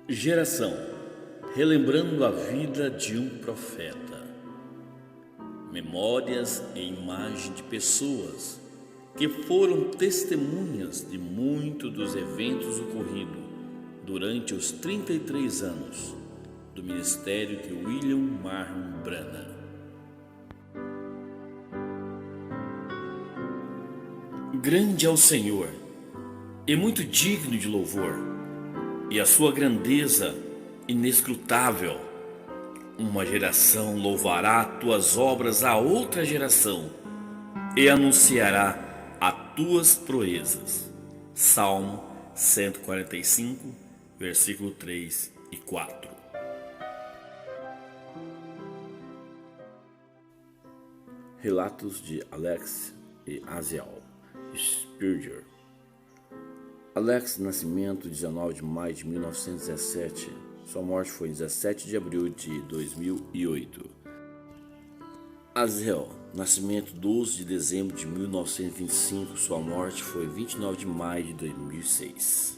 Geração, relembrando a vida de um profeta. Memórias e imagem de pessoas que foram testemunhas de muitos dos eventos ocorridos durante os 33 anos do ministério de William Marlon Branham. Grande é o Senhor e muito digno de louvor, e a sua grandeza inescrutável. Uma geração louvará tuas obras a outra geração e anunciará as tuas proezas. Salmo 145, versículo 3 e 4. Relatos de Alex e Aziel Spurgeon. Alex, nascimento 19 de maio de 1917. Sua morte foi 17 de abril de 2008. Aziel, nascimento 12 de dezembro de 1925. Sua morte foi 29 de maio de 2006.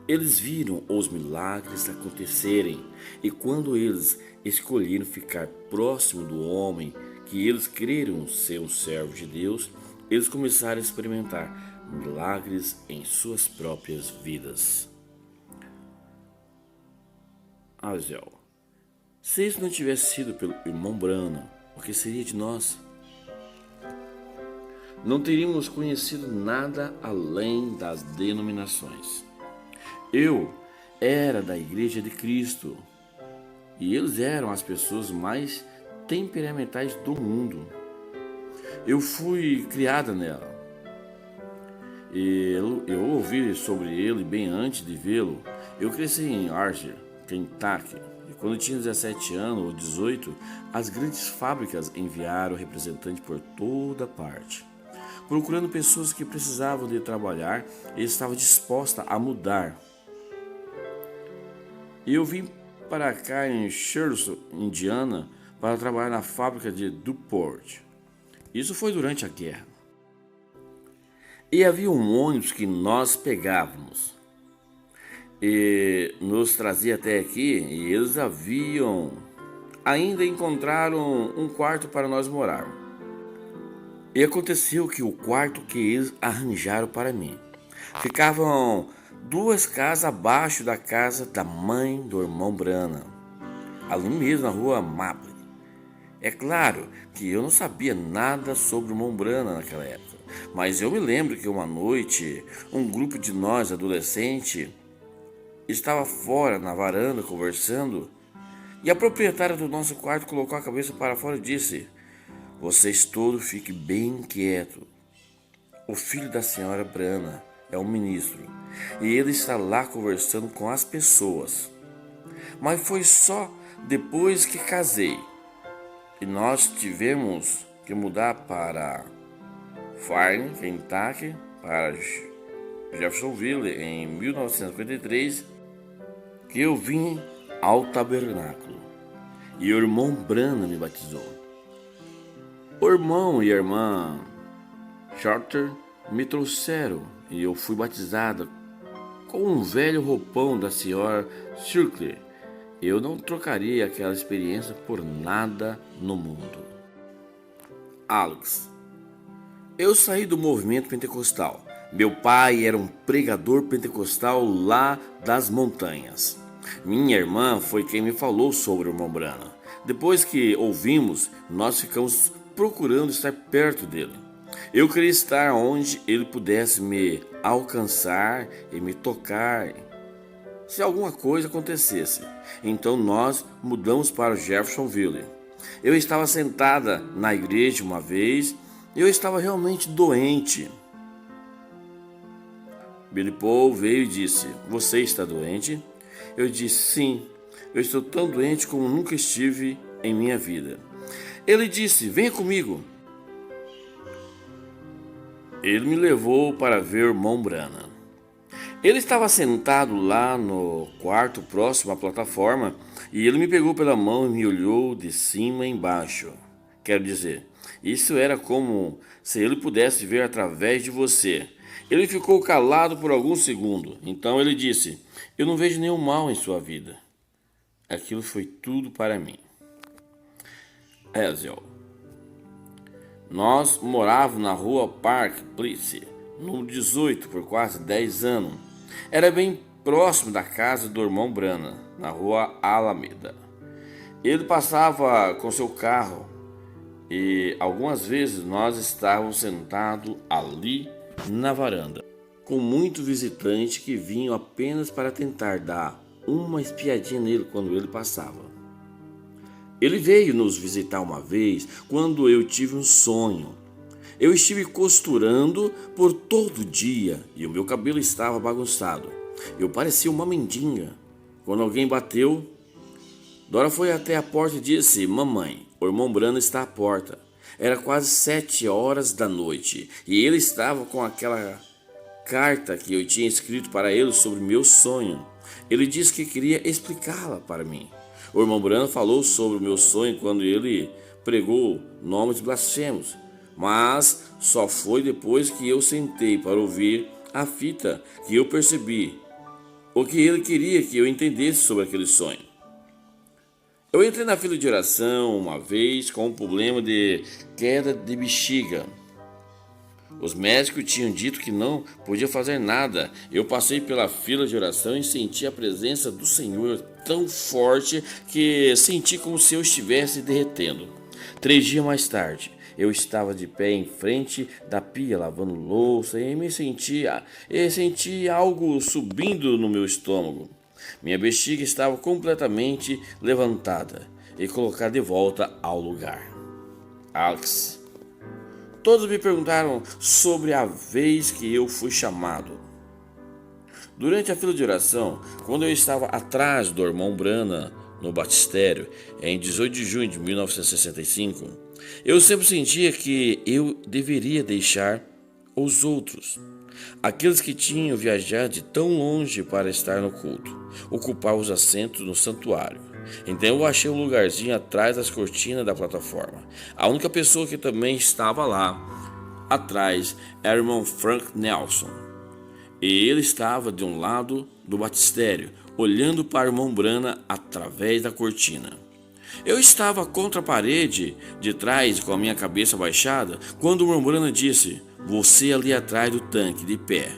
Eles viram os milagres acontecerem, e quando eles escolheram ficar próximo do homem que eles creram ser um servo de Deus, eles começaram a experimentar milagres em suas próprias vidas. Aziel: se isso não tivesse sido pelo irmão Branham, o que seria de nós? Não teríamos conhecido nada além das denominações. Eu era da Igreja de Cristo e eles eram as pessoas mais temperamentais do mundo. Eu fui criada nela. Eu ouvi sobre ele bem antes de vê-lo. Eu cresci em Archer, Kentucky, e quando tinha 17 anos ou 18, as grandes fábricas enviaram representantes por toda parte, procurando pessoas que precisavam de trabalhar e estavam dispostas a mudar. Eu vim para cá em Charlotte, Indiana, para trabalhar na fábrica de DuPont. Isso foi durante a guerra. E havia um ônibus que nós pegávamos e nos trazia até aqui, e eles ainda encontraram um quarto para nós morar. E aconteceu que o quarto que eles arranjaram para mim ficavam 2 casas abaixo da casa da mãe do irmão Branham, ali mesmo na rua Maple. É claro que eu não sabia nada sobre o irmão Branham naquela época, mas eu me lembro que uma noite um grupo de nós adolescentes estava fora na varanda conversando, e a proprietária do nosso quarto colocou a cabeça para fora e disse: "Vocês todos fiquem bem quietos. O filho da senhora Branham é um ministro e ele está lá conversando com as pessoas. Mas foi só depois que casei e nós tivemos que mudar para Farm, Kentucky, para Jeffersonville em 1953, que eu vim ao tabernáculo e o irmão Branham me batizou. O irmão e a irmã Charter me trouxeram e eu fui batizada com um velho roupão da senhora Shirley. Eu não trocaria aquela experiência por nada no mundo." Alex: eu saí do movimento pentecostal. Meu pai era um pregador pentecostal lá das montanhas. Minha irmã foi quem me falou sobre o irmão Branham. Depois que ouvimos, nós ficamos procurando estar perto dele. Eu queria estar onde ele pudesse me alcançar e me tocar se alguma coisa acontecesse. Então nós mudamos para Jeffersonville. Eu estava sentada na igreja uma vez e eu estava realmente doente. Billy Paul veio e disse: "Você está doente?" Eu disse: "Sim, eu estou tão doente como nunca estive em minha vida." Ele disse: "Venha comigo." Ele me levou para ver o irmão Branham. Ele estava sentado lá no quarto próximo à plataforma e ele me pegou pela mão e me olhou de cima e embaixo. Quero dizer, isso era como se ele pudesse ver através de você. Ele ficou calado por alguns segundos. Então ele disse: Eu não vejo nenhum mal em sua vida. Aquilo foi tudo para mim. Hazel. Nós morávamos na rua Park Place, número 18, por quase 10 anos. Era bem próximo da casa do irmão Brana, na rua Alameda. Ele passava com seu carro e algumas vezes nós estávamos sentados ali na varanda, com muitos visitantes que vinham apenas para tentar dar uma espiadinha nele quando ele passava. Ele veio nos visitar uma vez quando eu tive um sonho. Eu estive costurando por todo o dia e o meu cabelo estava bagunçado. Eu parecia uma mendiga. Quando alguém bateu, Dora foi até a porta e disse: Mamãe, o irmão Brana está à porta. Era quase 7 horas da noite e ele estava com aquela carta que eu tinha escrito para ele sobre meu sonho. Ele disse que queria explicá-la para mim. O irmão Brana falou sobre o meu sonho quando ele pregou nomes blasfemos, mas só foi depois que eu sentei para ouvir a fita que eu percebi o que ele queria que eu entendesse sobre aquele sonho. Eu entrei na fila de oração uma vez com um problema de queda de bexiga. Os médicos tinham dito que não podia fazer nada. Eu passei pela fila de oração e senti a presença do Senhor tão forte que senti como se eu estivesse derretendo. 3 dias mais tarde, eu estava de pé em frente da pia lavando louça e senti algo subindo no meu estômago. Minha bexiga estava completamente levantada e colocada de volta ao lugar. Alex. Todos me perguntaram sobre a vez que eu fui chamado. Durante a fila de oração, quando eu estava atrás do irmão Brana no batistério, em 18 de junho de 1965, eu sempre sentia que eu deveria deixar os outros, aqueles que tinham viajado de tão longe para estar no culto, ocupar os assentos no santuário. Então eu achei um lugarzinho atrás das cortinas da plataforma. A única pessoa que também estava lá atrás era o irmão Frank Nelson. E ele estava de um lado do batistério, olhando para o irmão Brana através da cortina. Eu estava contra a parede de trás com a minha cabeça baixada quando o irmão Brana disse: Você ali atrás do tanque, de pé.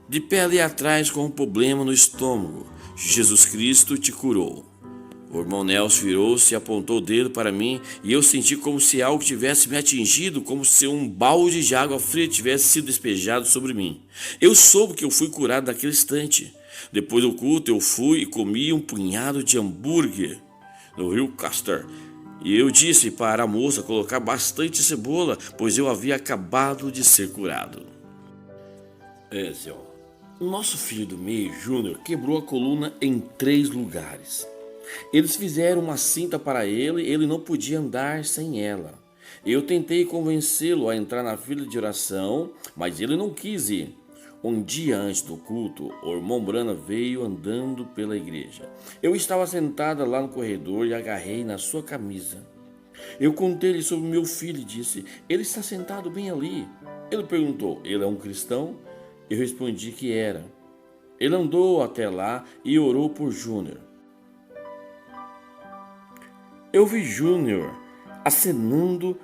De pé ali atrás com um problema no estômago. Jesus Cristo te curou. O irmão Nelson virou-se e apontou o dedo para mim e eu senti como se algo tivesse me atingido, como se um balde de água fria tivesse sido despejado sobre mim. Eu soube que eu fui curado naquele instante. Depois do culto eu fui e comi um punhado de hambúrguer no Rio Castor. E eu disse para a moça colocar bastante cebola, pois eu havia acabado de ser curado. O nosso filho do meio, Júnior, quebrou a coluna em 3 lugares. Eles fizeram uma cinta para ele, ele não podia andar sem ela. Eu tentei convencê-lo a entrar na fila de oração, mas ele não quis ir. Um dia antes do culto, o irmão Brana veio andando pela igreja. Eu estava sentada lá no corredor e agarrei na sua camisa. Eu contei-lhe sobre meu filho e disse: Ele está sentado bem ali. Ele perguntou: Ele é um cristão? Eu respondi que era. Ele andou até lá e orou por Júnior. Eu vi Júnior acenando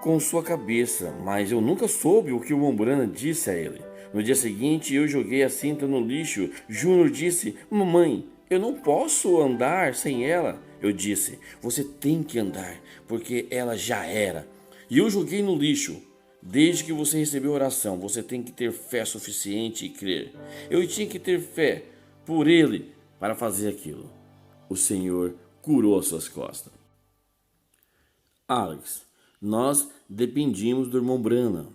com sua cabeça, mas eu nunca soube o que o irmão Brana disse a ele. No dia seguinte, eu joguei a cinta no lixo. Júnior disse: Mamãe, eu não posso andar sem ela. Eu disse: Você tem que andar, porque ela já era. E eu joguei no lixo. Desde que você recebeu a oração, você tem que ter fé suficiente e crer. Eu tinha que ter fé por ele para fazer aquilo. O Senhor curou as suas costas. Alex, nós dependíamos do irmão Brana.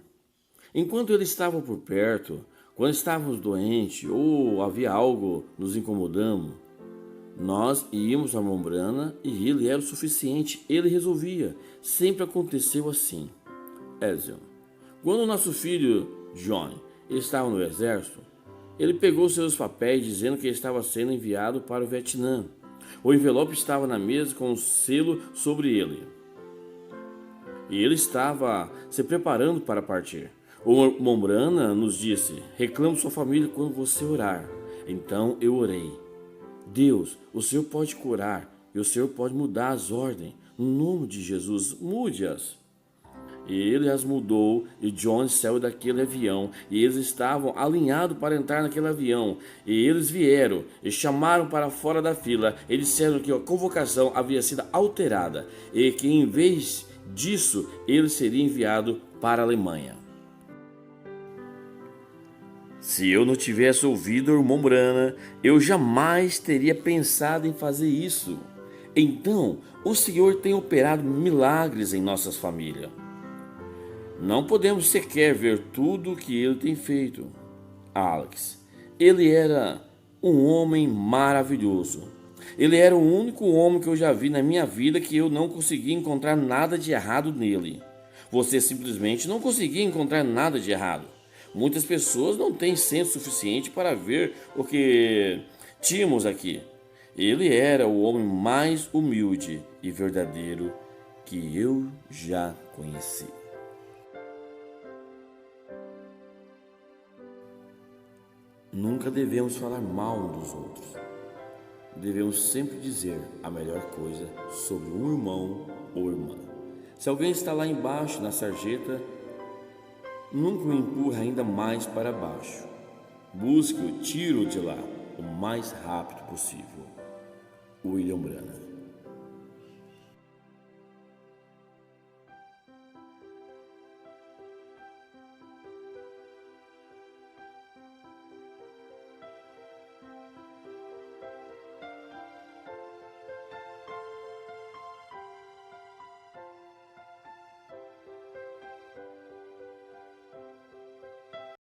Enquanto ele estava por perto, quando estávamos doentes ou havia algo nos incomodando, nós íamos ao irmão Brana e ele era o suficiente, ele resolvia. Sempre aconteceu assim. Hazel. Quando o nosso filho, John, estava no exército, ele pegou seus papéis dizendo que estava sendo enviado para o Vietnã. O envelope estava na mesa com um selo sobre ele. E ele estava se preparando para partir. O irmão Brana nos disse: Reclame sua família quando você orar. Então eu orei: Deus, o Senhor pode curar e o Senhor pode mudar as ordens. No nome de Jesus, mude-as. E ele as mudou, e John saiu daquele avião, e eles estavam alinhados para entrar naquele avião. E eles vieram e chamaram para fora da fila, e disseram que a convocação havia sido alterada, e que em vez disso, ele seria enviado para a Alemanha. Se eu não tivesse ouvido o irmão Brana, eu jamais teria pensado em fazer isso. Então, o Senhor tem operado milagres em nossas famílias. Não podemos sequer ver tudo o que ele tem feito. Alex, ele era um homem maravilhoso. Ele era o único homem que eu já vi na minha vida que eu não conseguia encontrar nada de errado nele. Você simplesmente não conseguia encontrar nada de errado. Muitas pessoas não têm senso suficiente para ver o que tínhamos aqui. Ele era o homem mais humilde e verdadeiro que eu já conheci. Nunca devemos falar mal um dos outros. Devemos sempre dizer a melhor coisa sobre um irmão ou irmã. Se alguém está lá embaixo na sarjeta, nunca o empurre ainda mais para baixo. Busque o tiro de lá o mais rápido possível. William Branham.